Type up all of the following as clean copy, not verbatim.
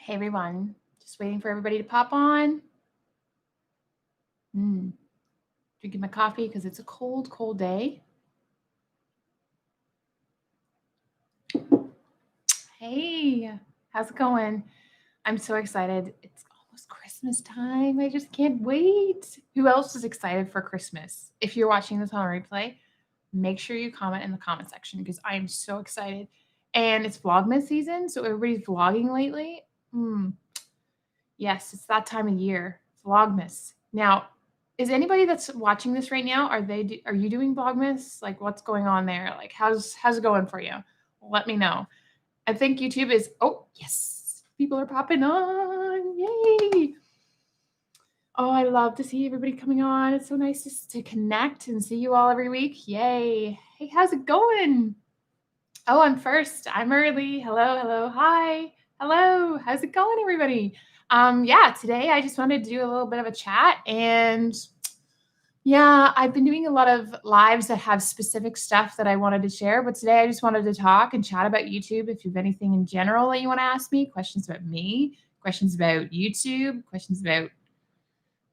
Hey everyone, just waiting for everybody to pop on. Drinking my coffee because it's a cold, cold day. Hey, how's it going? I'm so excited. It's almost Christmas time. I just can't wait. Who else is excited for Christmas? If you're watching this on replay, make sure you comment in the comment section because I am so excited. And it's Vlogmas season, so everybody's vlogging lately. Yes, it's that time of year. Vlogmas. Now, is anybody that's watching this right now, are you doing Vlogmas? Like what's going on there? Like how's it going for you? Let me know. I think YouTube is oh, yes. People are popping on. Yay. Oh, I love to see everybody coming on. It's so nice to connect and see you all every week. Yay. Hey, how's it going? Oh, I'm first. I'm early. Hello, hello, hi. Hello. How's it going, everybody? Yeah, today I just wanted to do a little bit of a chat and yeah, I've been doing a lot of lives that have specific stuff that I wanted to share, but today I just wanted to talk and chat about YouTube. If you have anything in general that you want to ask me, questions about me, questions about YouTube, questions about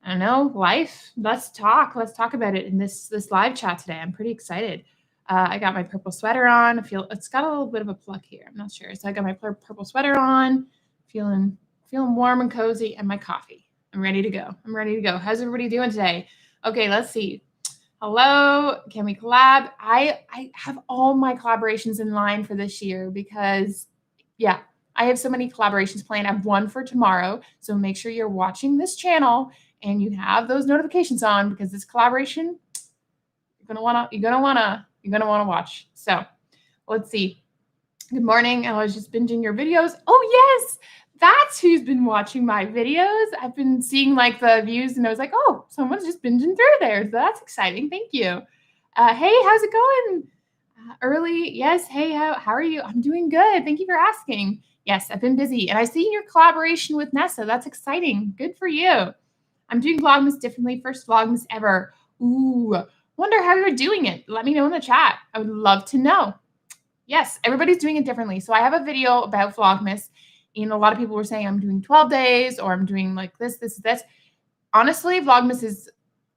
I don't know, life. Let's talk. Let's talk about it in this live chat today. I'm pretty excited. I got my purple sweater on. I feel it's got a little bit of a pluck here. I'm not sure. So I got my purple sweater on, feeling warm and cozy, and my coffee. I'm ready to go. I'm ready to go. How's everybody doing today? Okay, let's see. Hello, can we collab? I have all my collaborations in line for this year because, yeah, I have so many collaborations planned. I have one for tomorrow, so make sure you're watching this channel and you have those notifications on because this collaboration you're gonna wanna watch. So let's see. Good morning. I was just binging your videos. Oh yes, that's who's been watching my videos. I've been seeing like the views, and I was like, oh, someone's just binging through there. So that's exciting. Thank you. Hey, how's it going? Early, yes. Hey, how are you? I'm doing good. Thank you for asking. Yes, I've been busy, and I see your collaboration with Nessa. That's exciting. Good for you. I'm doing Vlogmas differently. First Vlogmas ever. Ooh, wonder how you're doing it. Let me know in the chat. I would love to know. Yes, everybody's doing it differently. So I have a video about Vlogmas, and a lot of people were saying I'm doing 12 days or I'm doing like this. Honestly, Vlogmas is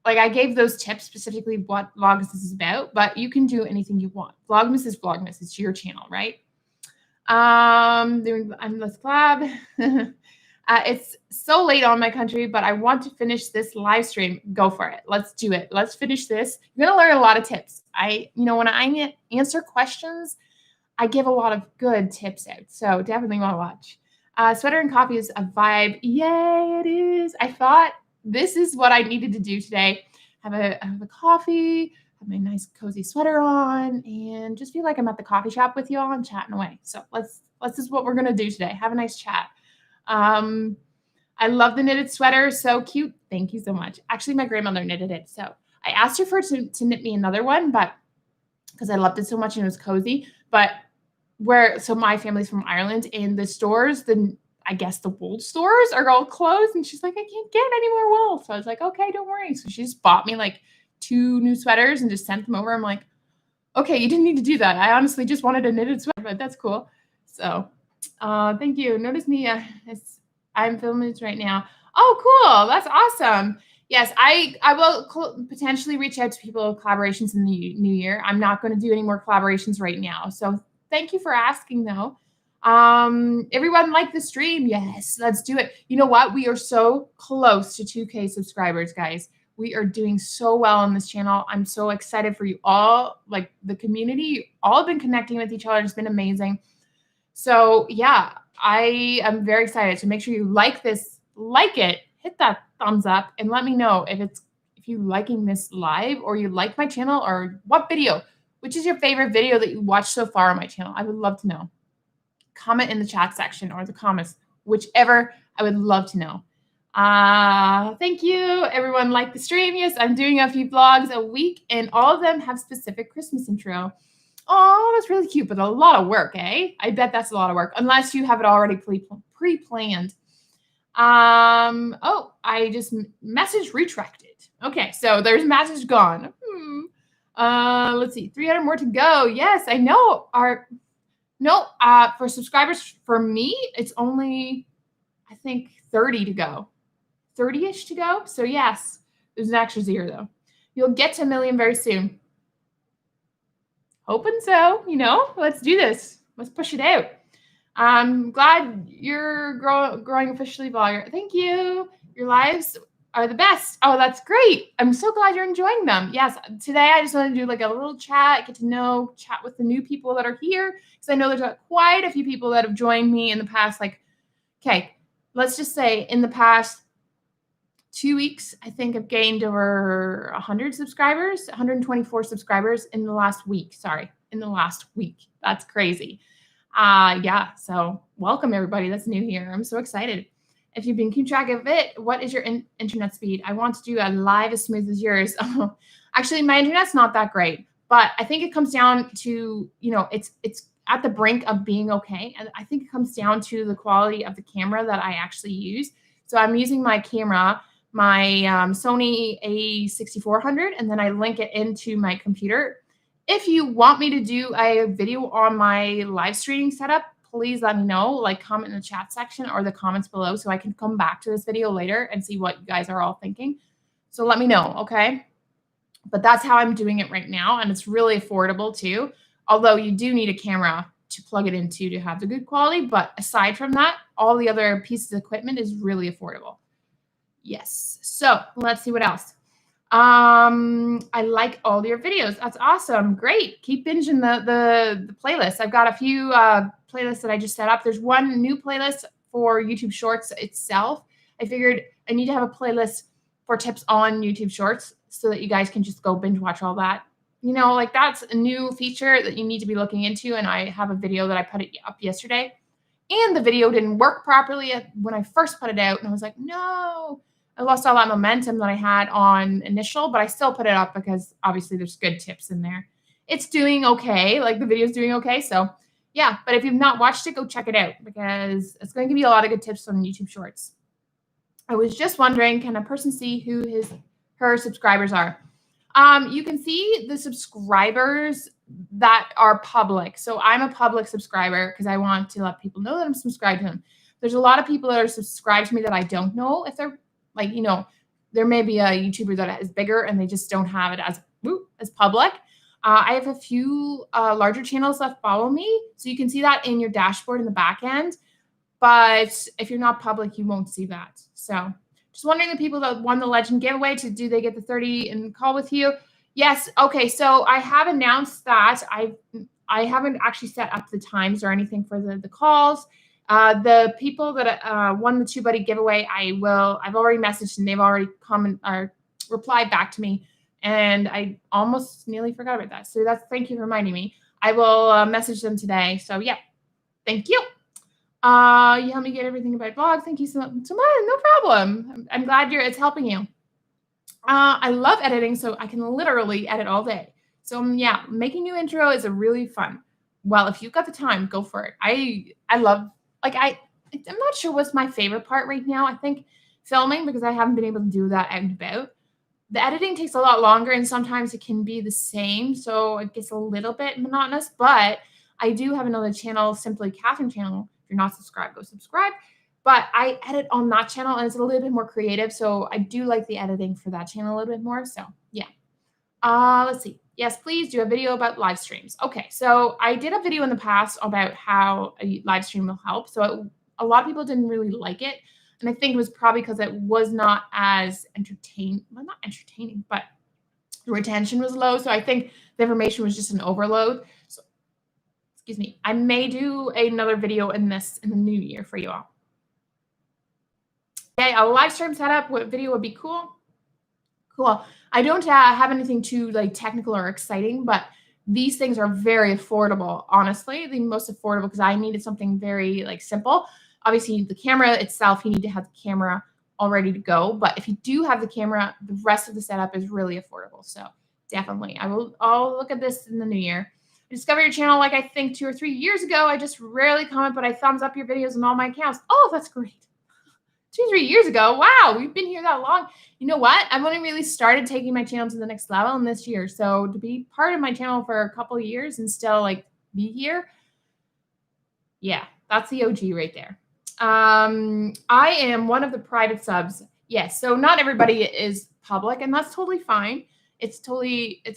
like I gave those tips specifically what Vlogmas is about, but you can do anything you want. Vlogmas is Vlogmas. It's your channel, right? Let's collab. It's so late on my country, but I want to finish this live stream. Go for it. Let's do it. Let's finish this. You're gonna learn a lot of tips. When I answer questions, I give a lot of good tips out. So definitely want to watch. Sweater and coffee is a vibe. Yay, it is. I thought this is what I needed to do today. Have a coffee, have my nice cozy sweater on, and just feel like I'm at the coffee shop with y'all and chatting away. So let's this is what we're gonna do today. Have a nice chat. I love the knitted sweater. So cute. Thank you so much. Actually, my grandmother knitted it. So I asked her to knit me another one, but because I loved it so much and it was cozy. But so my family's from Ireland and the stores, I guess the wool stores are all closed. And she's like, I can't get any more wool. So I was like, okay, don't worry. So she just bought me like 2 new sweaters and just sent them over. I'm like, okay, you didn't need to do that. I honestly just wanted a knitted sweater, but that's cool. So thank you. Notice me. I'm filming this right now. Oh, cool. That's awesome. Yes, I will potentially reach out to people with collaborations in the new year. I'm not going to do any more collaborations right now. So thank you for asking, though. Everyone like the stream? Yes, let's do it. You know what? We are so close to 2K subscribers, guys. We are doing so well on this channel. I'm so excited for you all. Like the community, you all have been connecting with each other. It's been amazing. So yeah, I am very excited. So make sure you like this, hit that thumbs up, and let me know if you liking this live or you like my channel or what video. Which is your favorite video that you watched so far on my channel? I would love to know. Comment in the chat section or the comments, whichever. I would love to know. Thank you. Everyone like the stream. Yes, I'm doing a few vlogs a week, and all of them have specific Christmas intro. Oh, that's really cute, but a lot of work, eh? I bet that's a lot of work, unless you have it already pre-planned. Oh, I just message retracted. Okay, so there's message gone. Let's see, 300 more to go. Yes, I know. For subscribers, for me, it's only I think 30 to go, 30-ish to go. So yes, there's an extra 0 though. You'll get to 1 million very soon. Hoping so, let's do this. Let's push it out. I'm glad you're growing officially vlogger. Thank you. Your lives are the best. Oh, that's great. I'm so glad you're enjoying them. Yes, today I just want to do like a little chat, get to know, chat with the new people that are here. Because I know there's quite a few people that have joined me in the past, let's just say in the past 2 weeks, I think I've gained over 100 subscribers, 124 subscribers in the last week. Sorry, in the last week. That's crazy. Yeah, so welcome everybody that's new here. I'm so excited. If you've been keeping track of it, what is your internet speed? I want to do a live as smooth as yours. Actually, my internet's not that great, but I think it comes down to, it's at the brink of being okay. And I think it comes down to the quality of the camera that I actually use. So I'm using my camera, my Sony A6400, and then I link it into my computer. If you want me to do a video on my live streaming setup, please let me know, comment in the chat section or the comments below so I can come back to this video later and see what you guys are all thinking. So let me know, okay? But that's how I'm doing it right now, and it's really affordable too. Although you do need a camera to plug it into to have the good quality, but aside from that, all the other pieces of equipment is really affordable. Yes. So let's see what else. I like all your videos. That's awesome. Great. Keep binging the playlist. I've got a few playlists that I just set up. There's one new playlist for YouTube Shorts itself. I figured I need to have a playlist for tips on YouTube Shorts so that you guys can just go binge watch all that. That's a new feature that you need to be looking into. And I have a video that I put up yesterday. And the video didn't work properly when I first put it out. And I was like, no. I lost all that momentum that I had on initial, but I still put it up because obviously there's good tips in there. It's doing okay. The video's doing okay. So yeah, but if you've not watched it, go check it out because it's going to give you a lot of good tips on YouTube Shorts. I was just wondering, can a person see who her subscribers are? You can see the subscribers that are public. So I'm a public subscriber because I want to let people know that I'm subscribed to them. There's a lot of people that are subscribed to me that I don't know if they're there may be a YouTuber that is bigger and they just don't have it as public. I have a few larger channels that follow me. So you can see that in your dashboard in the back end. But if you're not public, you won't see that. So just wondering the people that won the Legend giveaway, do they get the 30 and call with you? Yes. Okay. So I have announced that I haven't actually set up the times or anything for the calls. The people that won the TubeBuddy giveaway, I've already messaged and they've already replied back to me, and I almost nearly forgot about that. So thank you for reminding me. I will message them today. So yeah, thank you. You helped me get everything about blog. Thank you so much. No problem. I'm glad it's helping you. I love editing, so I can literally edit all day. So yeah, making new intro is a really fun. Well, if you've got the time, go for it. I love. I'm not sure what's my favorite part right now. I think filming, because I haven't been able to do that out and about. The editing takes a lot longer and sometimes it can be the same. So it gets a little bit monotonous, but I do have another channel, Simply Catherine channel. If you're not subscribed, go subscribe. But I edit on that channel and it's a little bit more creative. So I do like the editing for that channel a little bit more. So yeah. Let's see. Yes, please do a video about live streams. Okay, so I did a video in the past about how a live stream will help. So a lot of people didn't really like it. And I think it was probably because it was not as entertaining. Well, not entertaining, but the retention was low. So I think the information was just an overload. So, excuse me. I may do another video in the new year for you all. Okay, a live stream setup. What video would be cool? Cool. I don't have anything too technical or exciting, but these things are very affordable. Honestly, the most affordable because I needed something very simple. Obviously, the camera itself, you need to have the camera all ready to go. But if you do have the camera, the rest of the setup is really affordable. So definitely, I'll look at this in the new year. I discovered your channel I think 2 or 3 years ago. I just rarely comment, but I thumbs up your videos on all my accounts. Oh, that's great. 2, 3 years ago. Wow, we've been here that long. You know what? I've only really started taking my channel to the next level in this year. So to be part of my channel for a couple of years and still be here, yeah, that's the OG right there. I am one of the private subs. Yes. So not everybody is public, and that's totally fine. It's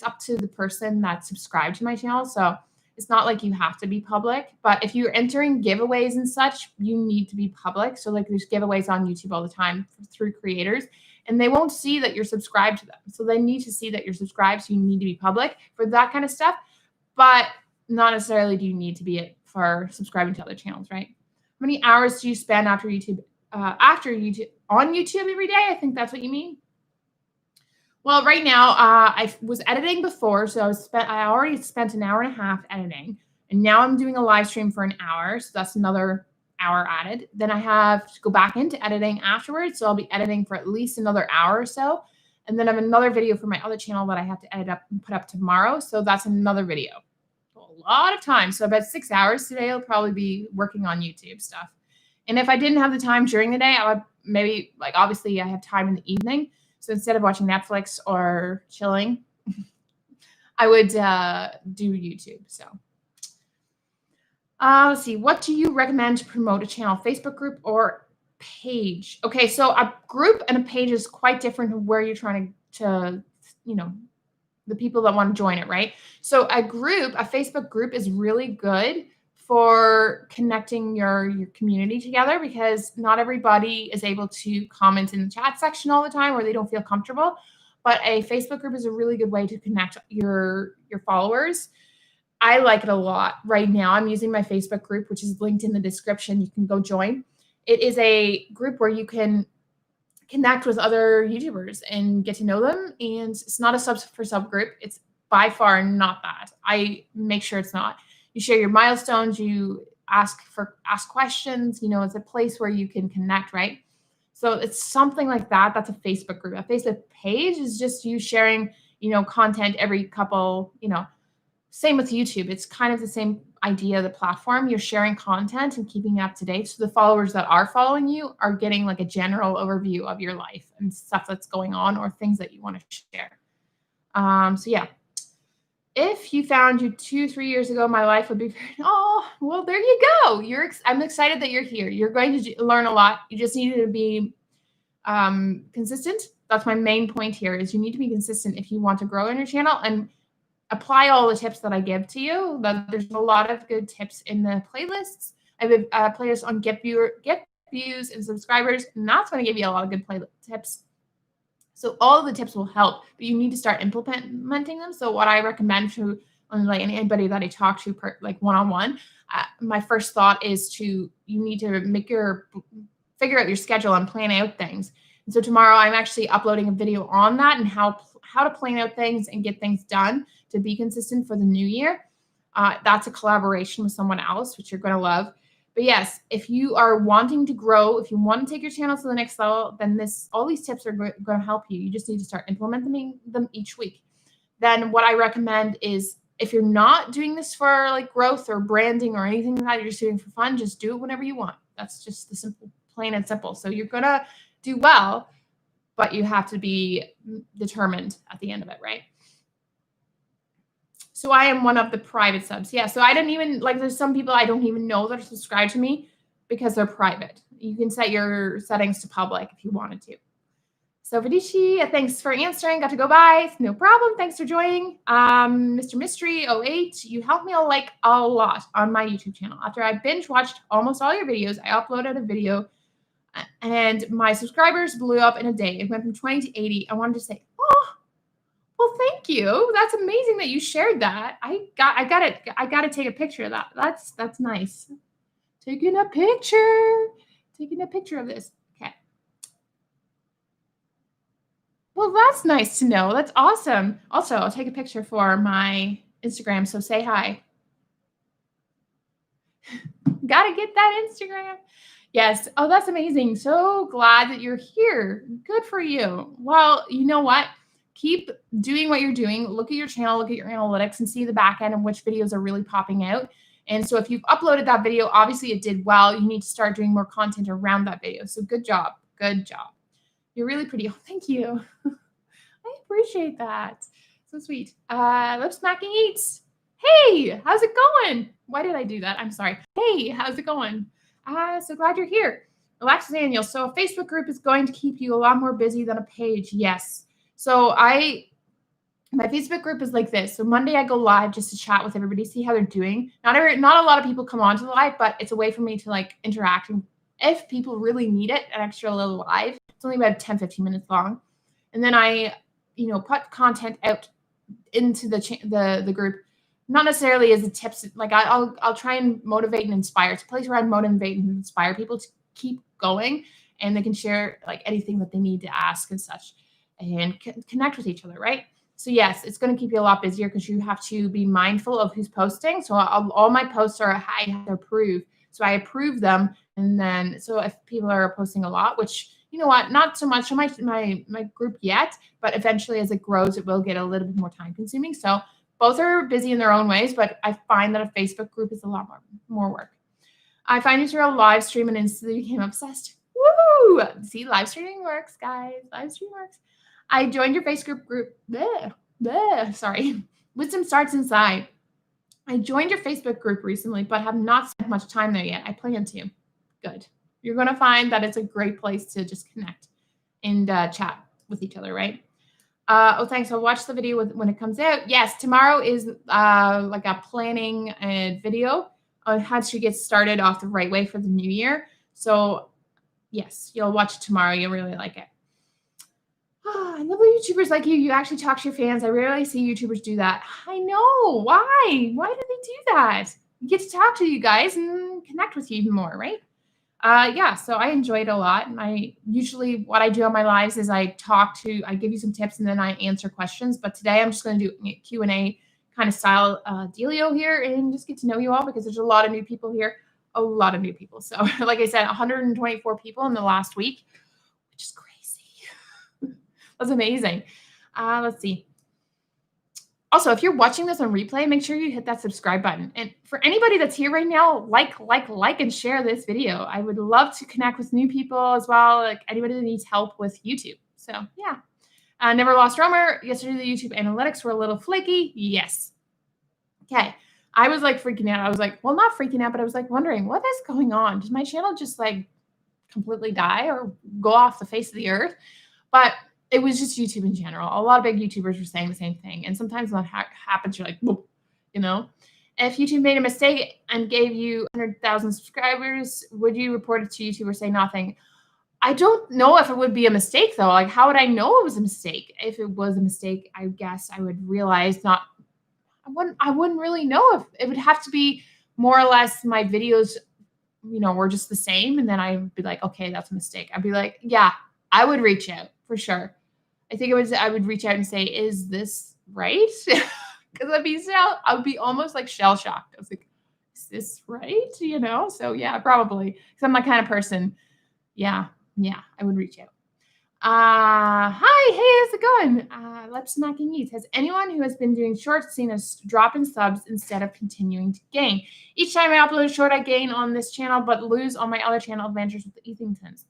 up to the person that's subscribed to my channel. So it's not like you have to be public, but if you're entering giveaways and such, you need to be public. So like there's giveaways on YouTube all the time through creators, and they won't see that you're subscribed to them. So they need to see that you're subscribed. So you need to be public for that kind of stuff. But not necessarily do you need to be it for subscribing to other channels, right? How many hours do you spend after YouTube on YouTube every day? I think that's what you mean. Well, right now, I was editing before, so I already spent an hour and a half editing, and now I'm doing a live stream for an hour, so that's another hour added. Then I have to go back into editing afterwards, so I'll be editing for at least another hour or so, and then I have another video for my other channel that I have to edit up and put up tomorrow, so that's another video. A lot of time, so about 6 hours today. I'll probably be working on YouTube stuff, and if I didn't have the time during the day, I would maybe obviously I have time in the evening. So instead of watching Netflix or chilling, I would do YouTube. So let's see. What do you recommend to promote a channel? Facebook group or page? Okay, so a group and a page is quite different from where you're trying to the people that want to join it, right? So a Facebook group is really good for connecting your community together, because not everybody is able to comment in the chat section all the time, or they don't feel comfortable. But a Facebook group is a really good way to connect your followers. I like it a lot. Right now, I'm using my Facebook group, which is linked in the description. You can go join. It is a group where you can connect with other YouTubers and get to know them. And it's not a sub for sub group. It's by far not that. I make sure it's not. You share your milestones. You ask questions. It's a place where you can connect, right? So it's something like that. That's a Facebook group. A Facebook page is just you sharing, content every couple, same with YouTube. It's kind of the same idea of the platform. You're sharing content and keeping it up to date. So the followers that are following you are getting like a general overview of your life and stuff that's going on or things that you want to share. So yeah. If you found you 2-3 years ago, my life would be well, there you go. I'm excited that you're here. You're going to learn a lot. You just need to be consistent. That's my main point here, is you need to be consistent if you want to grow in your channel and apply all the tips that I give to you. There's a lot of good tips in the playlists. I have a playlist on get views and subscribers, and that's going to give you a lot of good tips. So all of the tips will help, but you need to start implementing them. So what I recommend to anybody that I talk to one-on-one, my first thought is you need to figure out your schedule and plan out things. And so tomorrow I'm actually uploading a video on that and how to plan out things and get things done to be consistent for the new year. That's a collaboration with someone else, which you're going to love. But yes, if you are wanting to grow, if you want to take your channel to the next level, then all these tips are going to help you. You just need to start implementing them each week. Then what I recommend is, if you're not doing this for growth or branding or anything like that, you're just doing it for fun, just do it whenever you want. That's just the simple, plain and simple. So you're going to do well, but you have to be determined at the end of it, right? So I am one of the private subs. Yeah, so I didn't even, there's some people I don't even know that are subscribed to me because they're private. You can set your settings to public if you wanted to. So Vidici, thanks for answering. Got to go by. No problem. Thanks for joining. Mr. Mystery 08, you helped me a lot on my YouTube channel. After I binge watched almost all your videos, I uploaded a video and my subscribers blew up in a day. It went from 20 to 80. I wanted to say, well, thank you. That's amazing that you shared that. I got to take a picture of that. That's nice. Taking a picture of this. Okay. Well, that's nice to know. That's awesome. Also, I'll take a picture for my Instagram. So say hi. Got to get that Instagram. Yes. Oh, that's amazing. So glad that you're here. Good for you. Well, you know what? Keep doing what you're doing. Look at your channel, look at your analytics, and see the back end and which videos are really popping out. And so if you've uploaded that video, obviously it did well. You need to start doing more content around that video. So good job. Good job. You're really pretty. Oh, thank you. I appreciate that. So sweet. Lip smacking eats. Hey, how's it going? Why did I do that? I'm sorry. Hey, how's it going? So glad you're here. Relax Daniel. So a Facebook group is going to keep you a lot more busy than a page. Yes. So my Facebook group is like this. So Monday I go live just to chat with everybody, see how they're doing. Not a lot of people come on to the live, but it's a way for me to like interact. And if people really need it, an extra little live. It's only about 10, 15 minutes long. And then I, put content out into the group. Not necessarily as a tips, like I'll try and motivate and inspire. It's a place where I motivate and inspire people to keep going, and they can share like anything that they need to ask and such, and connect with each other, right? So yes, it's going to keep you a lot busier because you have to be mindful of who's posting. So all my posts are I have to approve, so I approve them, and then so if people are posting a lot, which you know what, not so much on my group yet, but eventually as it grows, it will get a little bit more time consuming. So both are busy in their own ways, but I find that a Facebook group is a lot more work. I find you through a live stream and instantly became obsessed. Woo! See, live streaming works, guys. Live stream works. I joined your Facebook group. Sorry. Wisdom starts inside. I joined your Facebook group recently, but have not spent much time there yet. I plan to. Good. You're going to find that it's a great place to just connect and chat with each other, right? Thanks. I'll watch the video when it comes out. Yes, tomorrow is like a planning video on how to get started off the right way for the new year. So yes, you'll watch it tomorrow. You'll really like it. I love YouTubers like you. You actually talk to your fans. I rarely see YouTubers do that. I know. Why? Why do they do that? You get to talk to you guys and connect with you even more, right? Yeah, so I enjoy it a lot. And what I do on my lives is I give you some tips and then I answer questions. But today I'm just going to do Q&A kind of style dealio here and just get to know you all because there's a lot of new people here, a lot of new people. So like I said, 124 people in the last week, which is crazy. That's amazing. Let's see. Also, if you're watching this on replay, make sure you hit that subscribe button. And for anybody that's here right now, like, and share this video. I would love to connect with new people as well, like anybody that needs help with YouTube. So yeah. Never lost Romer. Yesterday, the YouTube analytics were a little flaky. Yes. Okay. I was like freaking out. I was like, well, not freaking out, but I was like wondering what is going on. Does my channel just like completely die or go off the face of the earth? But it was just YouTube in general. A lot of big YouTubers were saying the same thing. And sometimes when that happens, you're like, whoop, If YouTube made a mistake and gave you 100,000 subscribers, would you report it to YouTube or say nothing? I don't know if it would be a mistake, though. Like, how would I know it was a mistake? If it was a mistake, I guess I would realize I wouldn't really know if it would have to be more or less my videos, were just the same. And then I'd be like, okay, that's a mistake. I'd be like, yeah, I would reach out for sure. I think I would reach out and say, is this right? Because I would be almost like shell shocked. I was like, is this right? So yeah, probably. Because I'm that kind of person. Yeah, I would reach out. Hi, hey, how's it going? Let's Snacking Eats. Has anyone who has been doing shorts seen us drop in subs instead of continuing to gain? Each time I upload a short, I gain on this channel, but lose on my other channel, Adventures with the Ethingtons.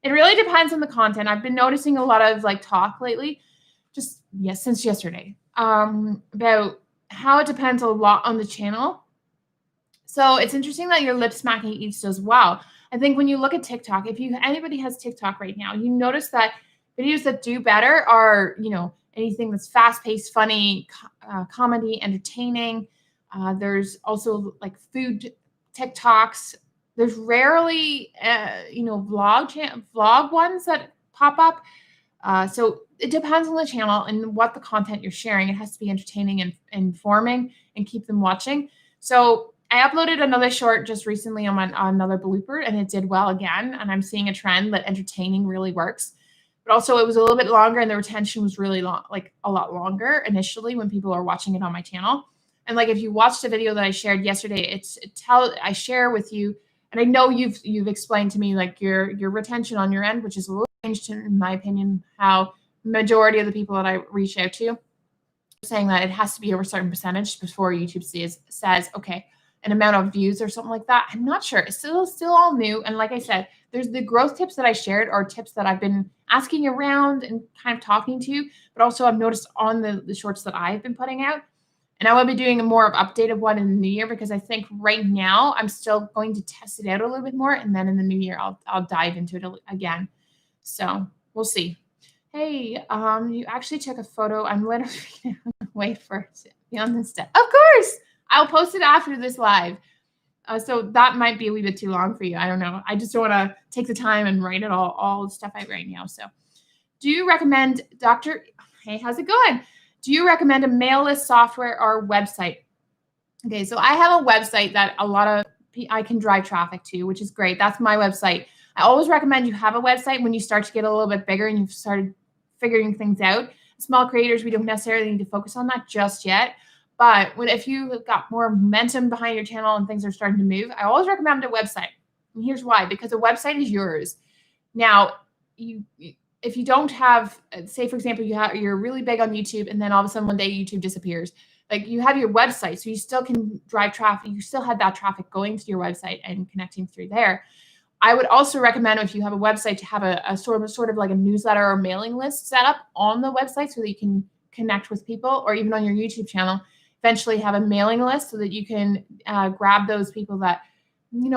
It really depends on the content. I've been noticing a lot of like talk lately, since yesterday, about how it depends a lot on the channel. So it's interesting that your Lip Smacking Eats does well. I think when you look at TikTok, if anybody has TikTok right now, you notice that videos that do better are, anything that's fast-paced, funny, comedy, entertaining. There's also like food TikToks. There's rarely, vlog ones that pop up. So it depends on the channel and what the content you're sharing. It has to be entertaining and informing and keep them watching. So I uploaded another short just recently on another blooper, and it did well again. And I'm seeing a trend that entertaining really works. But also it was a little bit longer, and the retention was really long, like a lot longer initially when people are watching it on my channel. And like if you watched the video that I shared yesterday, I share with you. And I know you've explained to me like your retention on your end, which is a little changed in my opinion, how majority of the people that I reach out to are saying that it has to be over a certain percentage before YouTube says, okay, an amount of views or something like that. I'm not sure. It's still all new. And like I said, there's the growth tips that I shared are tips that I've been asking around and kind of talking to, but also I've noticed on the shorts that I've been putting out. And I will be doing a more updated one in the new year because I think right now I'm still going to test it out a little bit more, and then in the new year I'll dive into it again. So we'll see. Hey, you actually took a photo. I'm literally gonna wait for it to be on this step. Of course, I'll post it after this live. So that might be a wee bit too long for you. I don't know. I just don't want to take the time and write it all the stuff out right now. So, do you recommend Dr. Hey, how's it going? Do you recommend a mail list software or website? Okay, so I have a website that I can drive traffic to, which is great. That's my website. I always recommend you have a website when you start to get a little bit bigger and you've started figuring things out. Small creators, we don't necessarily need to focus on that just yet. But if you've got more momentum behind your channel and things are starting to move, I always recommend a website. And here's why: because a website is yours. Now, if you don't have, say for example, you're really big on YouTube, and then all of a sudden one day YouTube disappears. Like, you have your website, so you still can drive traffic. You still have that traffic going to your website and connecting through there. I would also recommend, if you have a website, to have a sort of like a newsletter or mailing list set up on the website so that you can connect with people, or even on your YouTube channel, eventually have a mailing list so that you can grab those people that,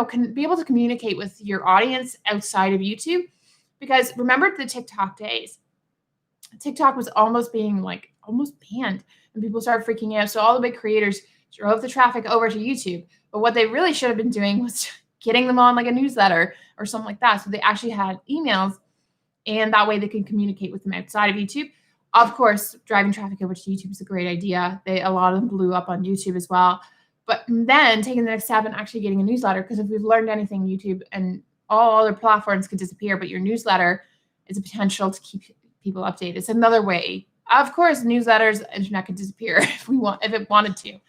can be able to communicate with your audience outside of YouTube. Because remember the TikTok days, TikTok was almost banned, and people started freaking out. So all the big creators drove the traffic over to YouTube. But what they really should have been doing was getting them on like a newsletter or something like that. So they actually had emails, and that way they could communicate with them outside of YouTube. Of course, driving traffic over to YouTube is a great idea. A lot of them blew up on YouTube as well. But then taking the next step and actually getting a newsletter, because if we've learned anything, YouTube and all other platforms could disappear, but your newsletter is a potential to keep people updated. It's another way. Of course, newsletters, internet could disappear if it wanted to.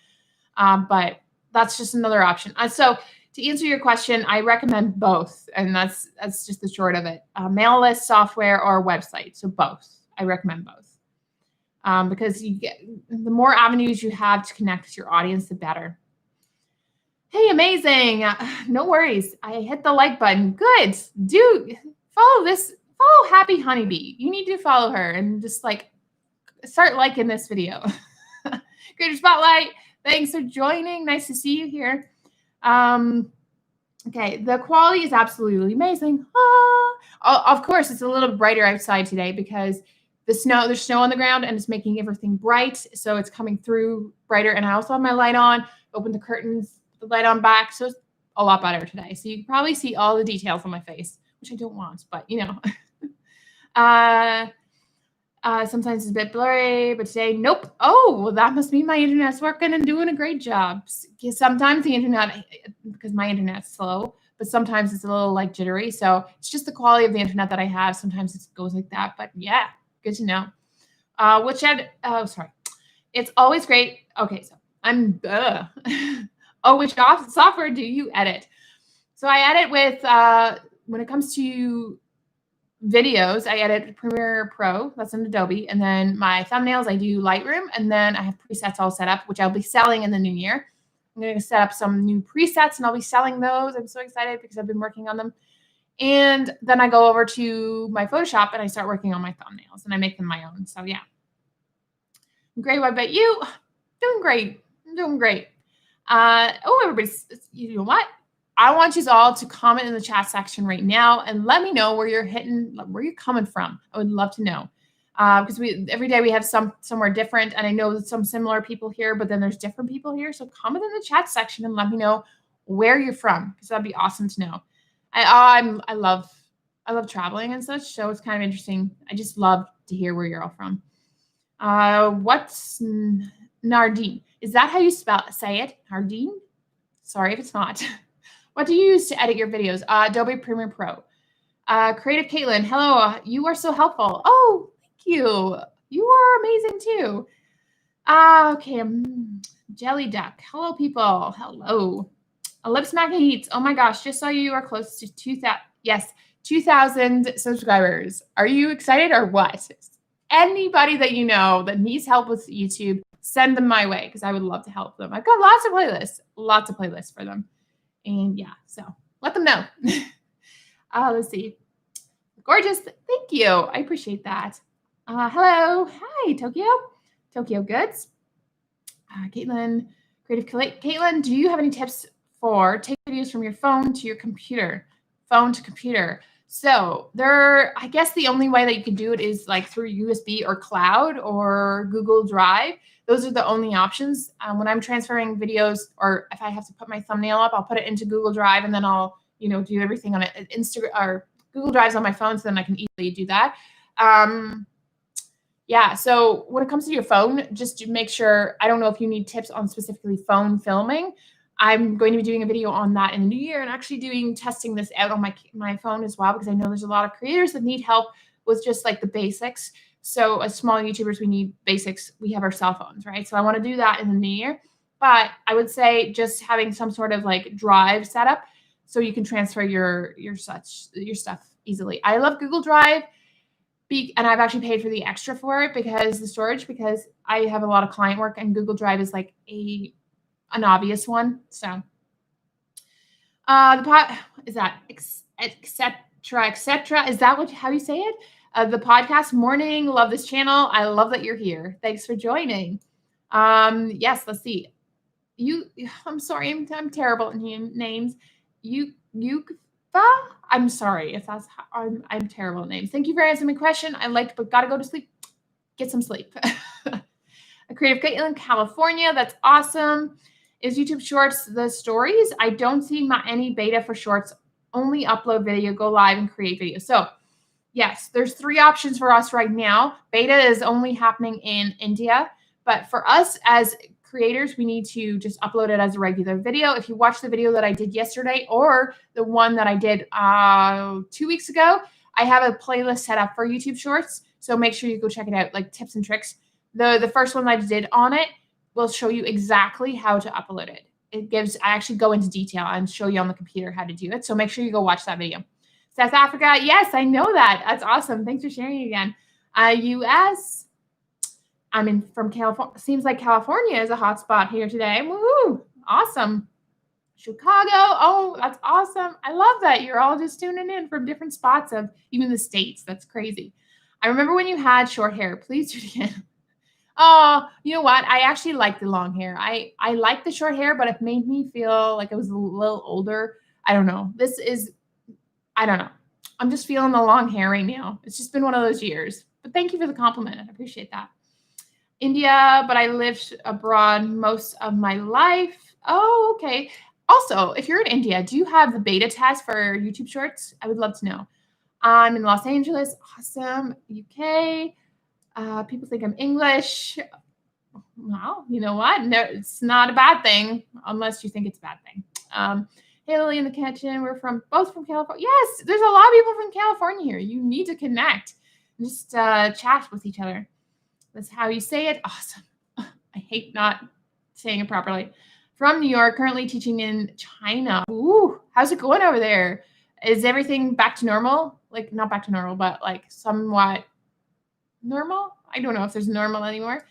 But that's just another option. So to answer your question, I recommend both, and that's just the short of it. Mail list software or website. So both. I recommend both. Because the more avenues you have to connect with your audience, the better. Hey, amazing. No worries. I hit the like button. Good. Follow Happy Honeybee. You need to follow her and just start liking this video. Creator Spotlight. Thanks for joining. Nice to see you here. Okay, the quality is absolutely amazing. Of course, it's a little brighter outside today because there's snow on the ground, and it's making everything bright. So it's coming through brighter. And I also have my light on, opened the curtains, the light on back. So it's a lot better today. So you can probably see all the details on my face, which I don't want, but sometimes it's a bit blurry, but today, nope. Oh, well, that must mean my internet's working and doing a great job. Sometimes the internet, because my internet's slow, but sometimes it's a little jittery. So it's just the quality of the internet that I have. Sometimes it goes like that, but yeah, good to know. Sorry. It's always great. Okay, so which software do you edit? So I edit with, when it comes to videos, I edit Premiere Pro, that's in Adobe, and then my thumbnails, I do Lightroom, and then I have presets all set up, which I'll be selling in the new year. I'm going to set up some new presets, and I'll be selling those. I'm so excited because I've been working on them. And then I go over to my Photoshop, and I start working on my thumbnails, and I make them my own. So yeah. Great. What about you? Doing great. I'm doing great. You know what? I want you all to comment in the chat section right now and let me know where you're coming from. I would love to know. Because every day we have somewhere different, and I know that some similar people here, but then there's different people here. So comment in the chat section and let me know where you're from, because that'd be awesome to know. I love traveling and such, so it's kind of interesting. I just love to hear where you're all from. What's Nardine? Is that how you say it? Nardine? Sorry if it's not. What do you use to edit your videos? Adobe Premiere Pro. Creative Caitlin, hello. You are so helpful. Oh, thank you. You are amazing too. Okay. Jelly Duck. Hello, people. Hello. Lip Smacking Eats. Oh my gosh. Just saw you are close to 2,000. Yes, 2,000 subscribers. Are you excited or what? Anybody that you know that needs help with YouTube, send them my way because I would love to help them. I've got lots of playlists for them. And yeah, so let them know. Let's see. Gorgeous. Thank you. I appreciate that. Hello. Hi, Tokyo. Tokyo Goods. Caitlin, Caitlin, do you have any tips for take videos from your phone to your computer? Phone to computer. So I guess the only way that you can do it is like through USB or cloud or Google Drive. Those are the only options. When I'm transferring videos, or if I have to put my thumbnail up, I'll put it into Google Drive, and then I'll, do everything on it. Instagram or Google Drive's on my phone, so then I can easily do that. Yeah. So when it comes to your phone, just to make sure, I don't know if you need tips on specifically phone filming. I'm going to be doing a video on that in the new year, and actually testing this out on my phone as well, because I know there's a lot of creators that need help with just like the basics. So as small YouTubers, we need basics. We have our cell phones, right? So I want to do that in the new year. But I would say just having some sort of like drive setup so you can transfer your stuff easily. I love Google Drive. And I've actually paid for the extra for it, because the storage, because I have a lot of client work, and Google Drive is like an obvious one. So the pot is that etc. Is that how you say it? The podcast morning. Love this channel. I love that you're here. Thanks for joining. Yes, let's see. I'm sorry. I'm terrible at names. You I'm sorry if that's how, I'm terrible at names. Thank you for answering my question. I liked, but gotta go to sleep. Get some sleep. A creative Caitlin, California. That's awesome. Is YouTube Shorts the stories? I don't see any beta for Shorts. Only upload video, go live, and create video. So yes, there's 3 options for us right now. Beta is only happening in India, but for us as creators, we need to just upload it as a regular video. If you watch the video that I did yesterday, or the one that I did 2 weeks ago, I have a playlist set up for YouTube Shorts. So make sure you go check it out, like tips and tricks. The first one I did on it will show you exactly how to upload it. I actually go into detail and show you on the computer how to do it. So make sure you go watch that video. South Africa, yes, I know that. That's awesome. Thanks for sharing again. US, from California. Seems like California is a hot spot here today. Woohoo! Awesome. Chicago. Oh, that's awesome. I love that. You're all just tuning in from different spots of even the states. That's crazy. I remember when you had short hair. Please do it again. Oh, you know what? I actually like the long hair. I like the short hair, but it made me feel like I was a little older. I don't know. I don't know. I'm just feeling the long hair right now. It's just been one of those years. But thank you for the compliment. I appreciate that. India, but I lived abroad most of my life. Oh, okay. Also, if you're in India, do you have the beta test for YouTube Shorts? I would love to know. I'm in Los Angeles. Awesome. UK. People think I'm English. Well, you know what? No, it's not a bad thing, unless you think it's a bad thing. Hey, Lily in the kitchen. We're both from California. Yes, there's a lot of people from California here. You need to connect. Just chat with each other. That's how you say it. Awesome. I hate not saying it properly. From New York, currently teaching in China. Ooh, how's it going over there? Is everything back to normal? Like, not back to normal, but like somewhat normal? I don't know if there's normal anymore.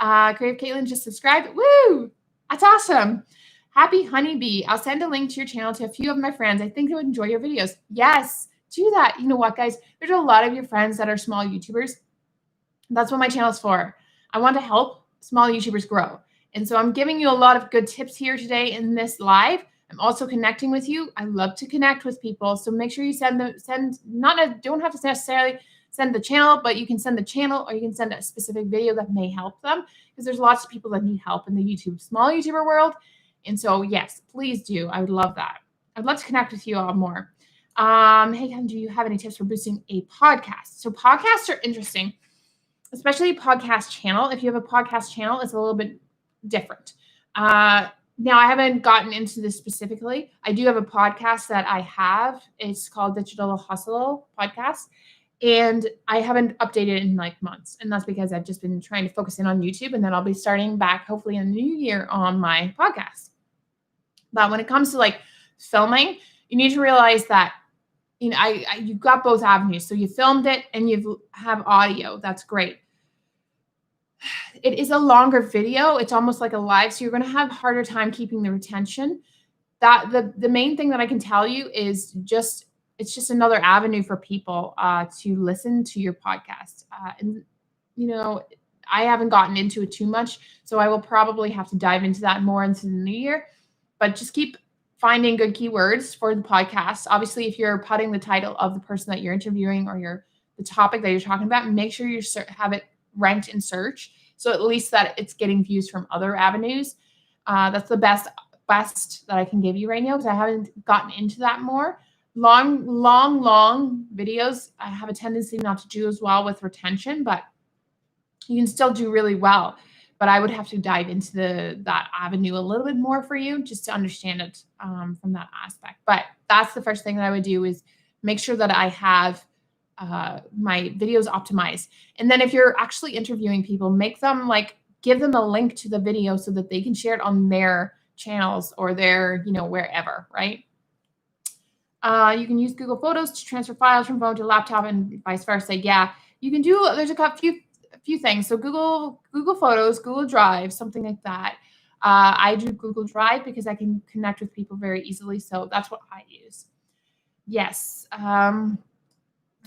Creative Caitlin just subscribed. Woo! That's awesome. Happy Honeybee. I'll send a link to your channel to a few of my friends. I think they would enjoy your videos. Yes, do that. You know what, guys? There's a lot of your friends that are small YouTubers. That's what my channel is for. I want to help small YouTubers grow. And so I'm giving you a lot of good tips here today in this live. I'm also connecting with you. I love to connect with people. So make sure you don't have to necessarily send the channel, but you can send the channel, or you can send a specific video that may help them, because there's lots of people that need help in the small YouTuber world. And so, yes, please do. I would love that. I'd love to connect with you all more. Hey, Ken, do you have any tips for boosting a podcast? So podcasts are interesting, especially a podcast channel. If you have a podcast channel, it's a little bit different. Now, I haven't gotten into this specifically. I do have a podcast that I have. It's called Digital Hustle Podcast. And I haven't updated in like months. And that's because I've just been trying to focus in on YouTube. And then I'll be starting back hopefully in the new year on my podcast. But when it comes to like filming, you need to realize that, you've got both avenues. So you filmed it and you have audio. That's great. It is a longer video. It's almost like a live. So you're going to have a harder time keeping the retention. That the main thing that I can tell you is it's just another avenue for people to listen to your podcast. And, I haven't gotten into it too much, so I will probably have to dive into that more into the new year. But just keep finding good keywords for the podcast. Obviously, if you're putting the title of the person that you're interviewing or the topic that you're talking about, make sure you have it ranked in search, so at least that it's getting views from other avenues. That's the best that I can give you right now, because I haven't gotten into that more. Long videos, I have a tendency not to do as well with retention, but you can still do really well. But I would have to dive into that avenue a little bit more for you, just to understand it from that aspect. But that's the first thing that I would do, is make sure that I have my videos optimized. And then if you're actually interviewing people, give them a link to the video so that they can share it on their channels or their, wherever, right? You can use Google Photos to transfer files from phone to laptop and vice versa. Yeah, you can do. There's a few things. So Google Photos, Google Drive, something like that. I do Google Drive because I can connect with people very easily. So that's what I use. Yes.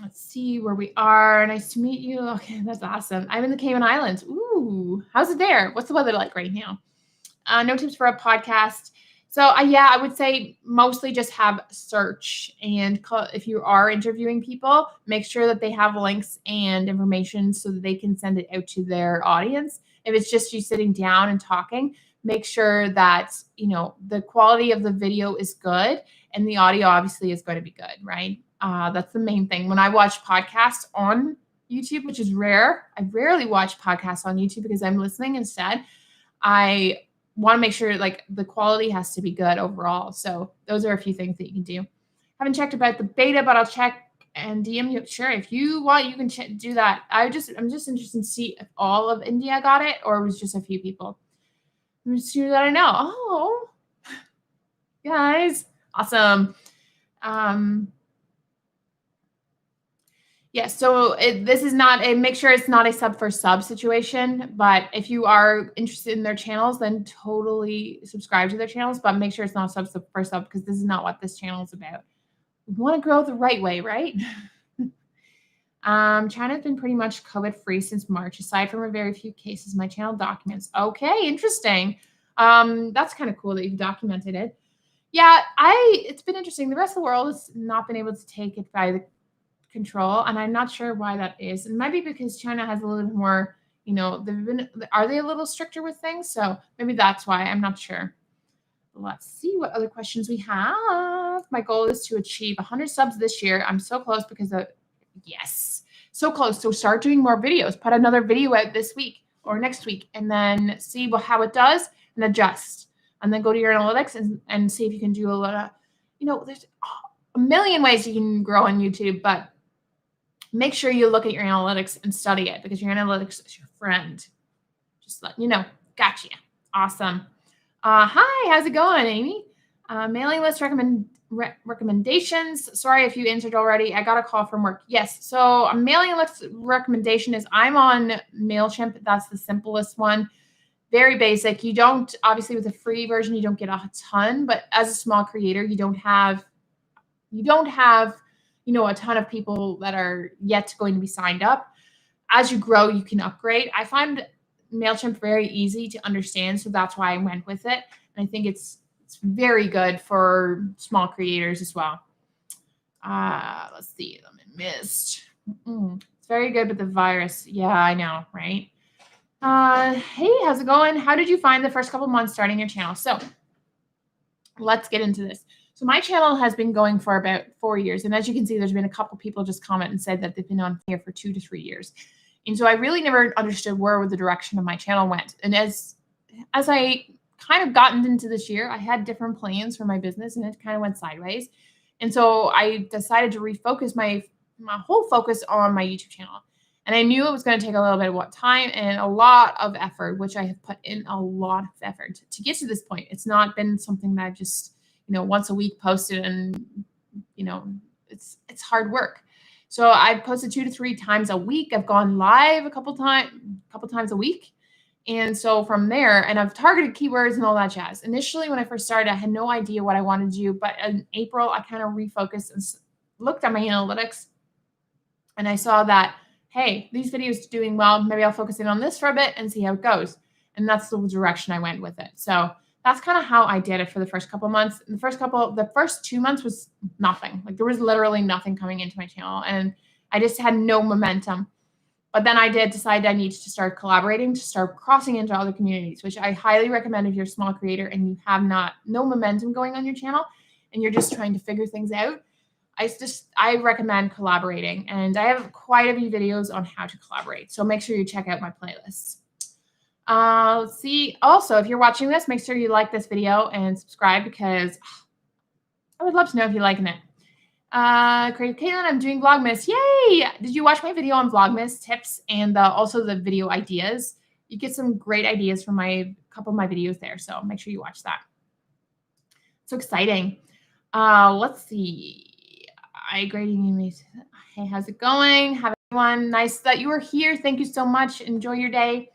Let's see where we are. Nice to meet you. Okay, that's awesome. I'm in the Cayman Islands. Ooh, how's it there? What's the weather like right now? No tips for a podcast. So I would say mostly just have search, and if you are interviewing people, make sure that they have links and information so that they can send it out to their audience. If it's just you sitting down and talking, make sure that, the quality of the video is good and the audio obviously is going to be good, right? That's the main thing. When I watch podcasts on YouTube, which is rare, I rarely watch podcasts on YouTube because I'm listening instead. I want to make sure the quality has to be good overall. So those are a few things that you can do. Haven't checked about the beta, but I'll check and DM you. Sure, if you want, you can do that. I'm just interested to see if all of India got it or it was just a few people. I'm just sure that I know. Oh, guys, awesome. Yes, so this is not make sure it's not a sub for sub situation, but if you are interested in their channels, then totally subscribe to their channels, but make sure it's not sub for sub, because this is not what this channel is about. We want to grow the right way, right? China's been pretty much COVID-free since March, aside from a very few cases. My channel documents. Okay, interesting. That's kind of cool that you've documented it. Yeah, it's been interesting. The rest of the world has not been able to take it by the control, and I'm not sure why that is. It might be because China has a little bit more, are they a little stricter with things? So maybe that's why. I'm not sure. Let's see what other questions we have. My goal is to achieve 100 subs this year. I'm so close yes, so close. So start doing more videos. Put another video out this week or next week, and then see how it does and adjust. And then go to your analytics and see if you can do a lot of, there's a million ways you can grow on YouTube, but make sure you look at your analytics and study it, because your analytics is your friend. Just let you know. Gotcha. Awesome. Hi, how's it going, Amy? Mailing list recommendations. Sorry if you answered already. I got a call from work. Yes. So a mailing list recommendation is I'm on MailChimp. That's the simplest one. Very basic. You don't, obviously with the free version, you don't get a ton, but as a small creator, you don't have a ton of people that are yet going to be signed up. As you grow, you can upgrade. I find MailChimp very easy to understand, so that's why I went with it. And I think it's very good for small creators as well. Let's see. I missed. It's very good with the virus. Yeah, I know, right? Hey, how's it going? How did you find the first couple months starting your channel? So let's get into this. So my channel has been going for about 4 years. And as you can see, there's been a couple people just comment and said that they've been on here for 2 to 3 years. And so I really never understood where the direction of my channel went. And as I kind of gotten into this year, I had different plans for my business and it kind of went sideways. And so I decided to refocus my whole focus on my YouTube channel. And I knew it was going to take a little bit of time and a lot of effort, which I have put in a lot of effort to get to this point. It's not been something that I've just, once a week posted and, it's hard work. So I've posted 2 to 3 times a week. I've gone live a couple times a week. And so from there, and I've targeted keywords and all that jazz. Initially, when I first started, I had no idea what I wanted to do. But in April, I kind of refocused and looked at my analytics. And I saw that, hey, these videos are doing well. Maybe I'll focus in on this for a bit and see how it goes. And that's the direction I went with it. So that's kind of how I did it for the first couple of months. And the first 2 months was nothing. Like there was literally nothing coming into my channel, and I just had no momentum. But then I did decide I needed to start collaborating, to start crossing into other communities, which I highly recommend if you're a small creator and you have no momentum going on your channel and you're just trying to figure things out. I recommend collaborating, and I have quite a few videos on how to collaborate. So make sure you check out my playlists. Let's see. Also, if you're watching this, make sure you like this video and subscribe, because I would love to know if you're liking it. Creative Caitlin, I'm doing Vlogmas. Yay! Did you watch my video on Vlogmas tips and also the video ideas? You get some great ideas from a couple of my videos there, so make sure you watch that. So exciting. Let's see. I grading you. Hey, how's it going? Have everyone nice that you were here. Thank you so much. Enjoy your day.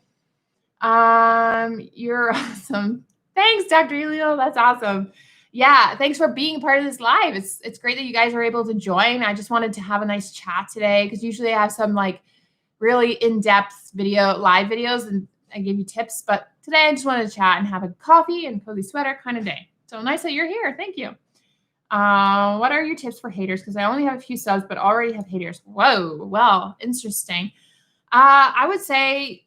You're awesome. Thanks, Dr. Elio. That's awesome. Yeah, thanks for being part of this live. It's great that you guys are able to join. I just wanted to have a nice chat today, because usually I have some like really in-depth live videos, and I give you tips. But today I just wanted to chat and have a coffee and cozy sweater kind of day. So nice that you're here. Thank you. What are your tips for haters? Because I only have a few subs, but already have haters. Whoa, well, interesting. I would say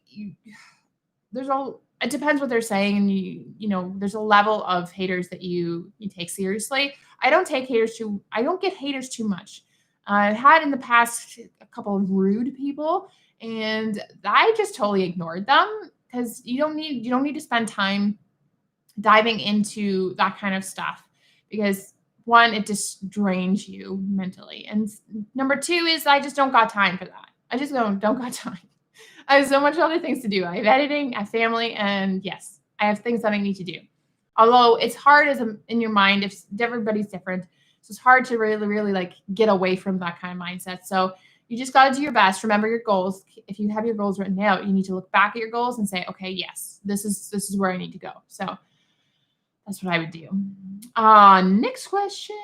it depends what they're saying, and there's a level of haters that you take seriously. I don't get haters too much. I've had in the past a couple of rude people, and I just totally ignored them, because you don't need to spend time diving into that kind of stuff, because one, it just drains you mentally, and number two is I just don't got time for that. I just don't got time. I have so much other things to do. I have editing, I have family, and yes, I have things that I need to do. Although it's hard in your mind, if everybody's different, so it's hard to really, really like get away from that kind of mindset. So you just got to do your best. Remember your goals. If you have your goals written out, you need to look back at your goals and say, okay, yes, this is where I need to go. So that's what I would do. Next question.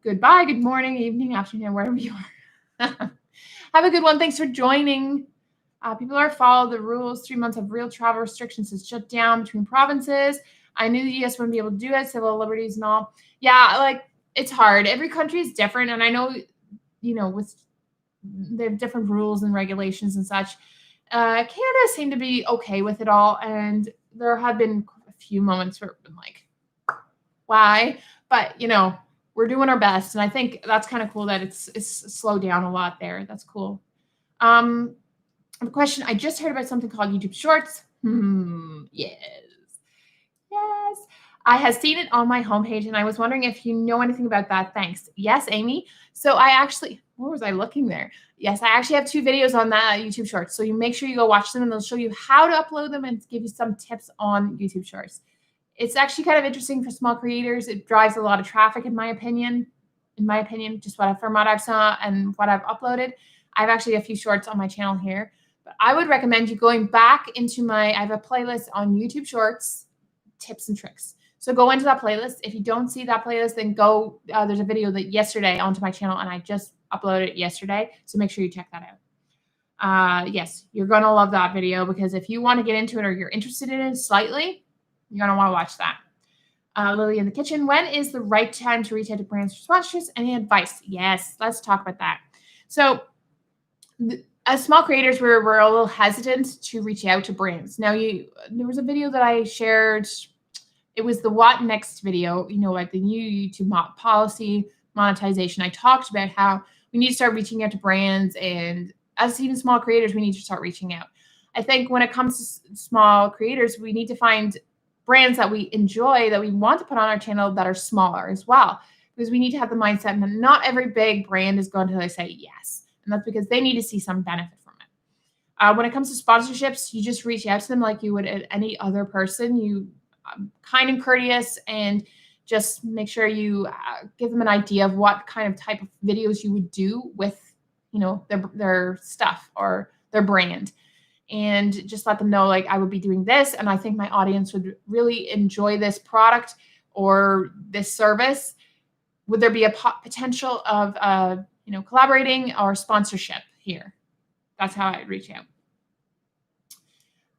Goodbye, good morning, evening, afternoon, wherever you are. Have a good one. Thanks for joining. People are following the rules. 3 months of real travel restrictions has shut down between provinces. I knew the U.S. wouldn't be able to do it, civil liberties and all. Yeah, like it's hard. Every country is different, and I know, they have different rules and regulations and such. Canada seemed to be okay with it all, and there have been a few moments where I've been like, why? But we're doing our best, and I think that's kind of cool that it's slowed down a lot there. That's cool. A question. I just heard about something called YouTube Shorts. Yes. I have seen it on my homepage, and I was wondering if you know anything about that. Thanks. Yes, Amy. So where was I looking there? Yes, I actually have 2 videos on that YouTube Shorts. So you make sure you go watch them, and they'll show you how to upload them and give you some tips on YouTube Shorts. It's actually kind of interesting for small creators. It drives a lot of traffic, in my opinion. Just from what I've saw and what I've uploaded. I have actually a few shorts on my channel here. But I would recommend you going back into I have a playlist on YouTube Shorts, tips and tricks. So go into that playlist. If you don't see that playlist, then go, there's a video that yesterday onto my channel, and I just uploaded it yesterday. So make sure you check that out. Yes, you're going to love that video, because if you want to get into it or you're interested in it slightly, you're going to want to watch that. Lily in the kitchen. When is the right time to reach out to brands for sponsorships? Any advice? Yes, let's talk about that. So as small creators, we're a little hesitant to reach out to brands. Now, there was a video that I shared. It was the What Next video, like the new YouTube policy monetization. I talked about how we need to start reaching out to brands, and as even small creators, we need to start reaching out. I think when it comes to small creators, we need to find brands that we enjoy, that we want to put on our channel, that are smaller as well, because we need to have the mindset that not every big brand is going to say yes. And that's because they need to see some benefit from it. When it comes to sponsorships, you just reach out to them like you would any other person. You kind and courteous, and just make sure you give them an idea of what kind of type of videos you would do with, their stuff or their brand. And just let them know, like, I would be doing this, and I think my audience would really enjoy this product or this service. Would there be a potential of, collaborating or sponsorship here? That's how I'd reach out.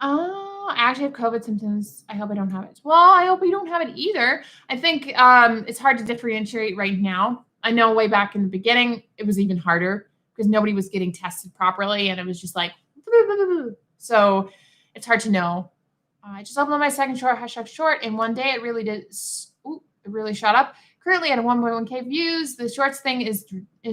Oh, I actually have COVID symptoms. I hope I don't have it. Well, I hope you don't have it either. I think it's hard to differentiate right now. I know way back in the beginning, it was even harder because nobody was getting tested properly, and it was just like, so it's hard to know. I just uploaded my second short, hashtag short, and one day it really did. It really shot up. Currently at a 1.1K views. The shorts thing is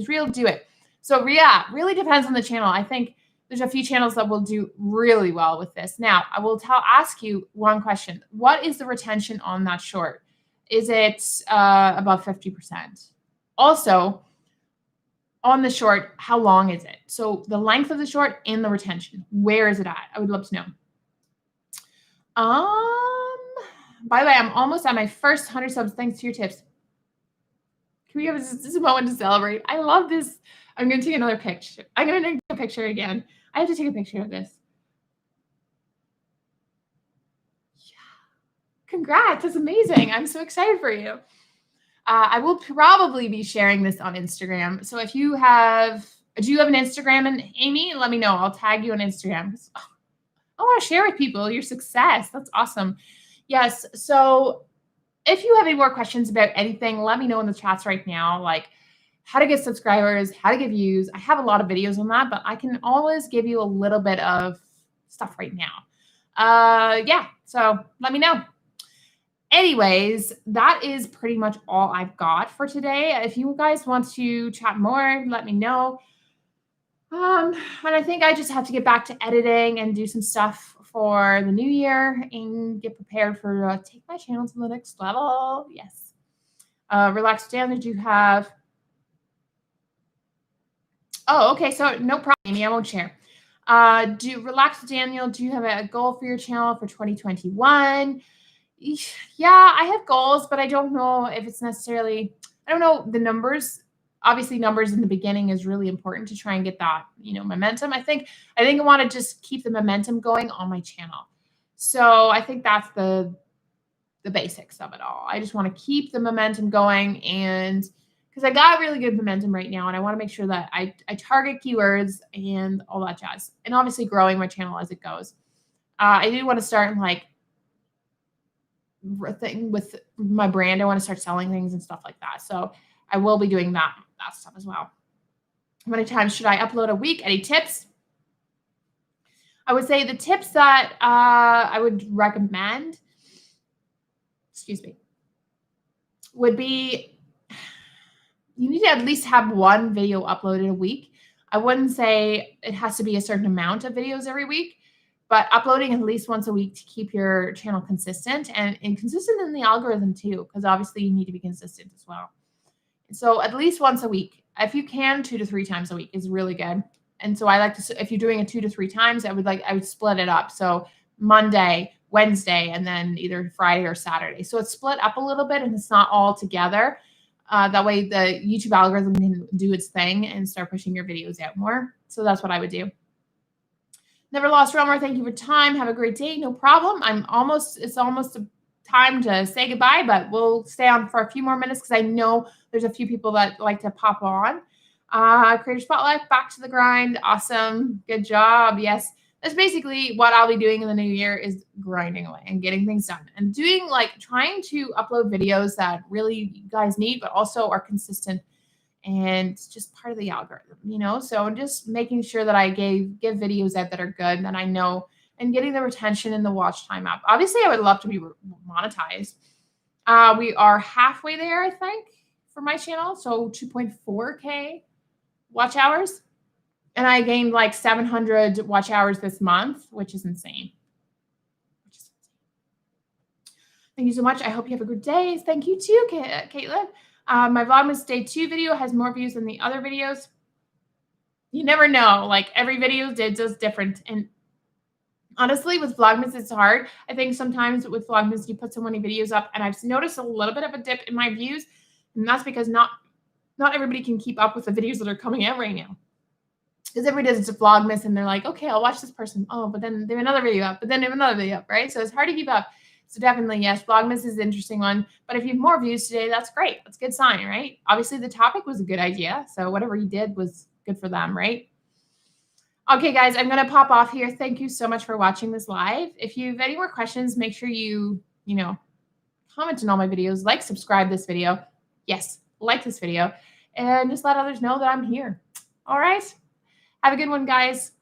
real. Do it. So yeah, really depends on the channel. I think there's a few channels that will do really well with this. Now, I will ask you one question. What is the retention on that short? Is it above 50%? Also, on the short, how long is it? So the length of the short and the retention. Where is it at? I would love to know. By the way, I'm almost at my first 100 subs thanks to your tips. Can we have this moment to celebrate? I love this. I'm going to take another picture. I'm going to take a picture again. I have to take a picture of this. Yeah. Congrats. That's amazing. I'm so excited for you. I will probably be sharing this on Instagram. So if you have, do you have an Instagram, and Amy? Let me know. I'll tag you on Instagram. I want to share with people your success. That's awesome. Yes. So if you have any more questions about anything, let me know in the chats right now. Like how to get subscribers, how to get views. I have a lot of videos on that, but I can always give you a little bit of stuff right now. Yeah. So let me know. Anyways, that is pretty much all I've got for today. If you guys want to chat more, let me know. And I think I just have to get back to editing and do some stuff for the new year and get prepared for take my channel to the next level. Yes. Relax down. Did you have? Oh, okay. So no problem, Amy. I won't share. Relax, Daniel. Do you have a goal for your channel for 2021? Yeah, I have goals, but I don't know if it's necessarily, I don't know the numbers. Obviously, numbers in the beginning is really important to try and get that, momentum. I think I want to just keep the momentum going on my channel. So I think that's the basics of it all. I just want to keep the momentum going, and because I got really good momentum right now, and I want to make sure that I target keywords and all that jazz, and obviously growing my channel as it goes. I do want to start thing with my brand. I want to start selling things and stuff like that. So I will be doing that stuff as well. How many times should I upload a week? Any tips? I would say the tips that I would recommend, would be you need to at least have one video uploaded a week. I wouldn't say it has to be a certain amount of videos every week, but uploading at least once a week to keep your channel consistent and consistent in the algorithm too, because obviously you need to be consistent as well. So at least once a week, if you can, 2 to 3 times a week is really good. And so I like to, if you're doing it 2 to 3 times, I would split it up. So Monday, Wednesday, and then either Friday or Saturday. So it's split up a little bit and it's not all together. That way the YouTube algorithm can do its thing and start pushing your videos out more. So that's what I would do. Never Lost Realmer, thank you for time. Have a great day. No problem. It's almost time to say goodbye, but we'll stay on for a few more minutes because I know there's a few people that like to pop on. Creator Spotlight, back to the grind. Awesome. Good job. Yes. That's basically what I'll be doing in the new year is grinding away and getting things done and doing trying to upload videos that really you guys need, but also are consistent and just part of the algorithm, So just making sure that I give videos out that are good and that I know and getting the retention and the watch time up. Obviously, I would love to be monetized. We are halfway there, I think, for my channel. So 2.4K watch hours. And I gained 700 watch hours this month, which is insane. Thank you so much. I hope you have a good day. Thank you too, Caitlin. My Vlogmas Day 2 video has more views than the other videos. You never know. Every video is just different. And honestly, with Vlogmas, it's hard. I think sometimes with Vlogmas, you put so many videos up, and I've noticed a little bit of a dip in my views. And that's because not everybody can keep up with the videos that are coming out right now. Because everybody does a Vlogmas, and they're like, okay, I'll watch this person. Oh, but then they have another video up. But then they have another video up, right? So it's hard to keep up. So definitely, yes, Vlogmas is an interesting one. But if you have more views today, that's great. That's a good sign, right? Obviously, the topic was a good idea. So whatever you did was good for them, right? Okay, guys, I'm gonna pop off here. Thank you so much for watching this live. If you have any more questions, make sure you comment on all my videos, like, subscribe this video. Yes, like this video, and just let others know that I'm here. All right. Have a good one, guys.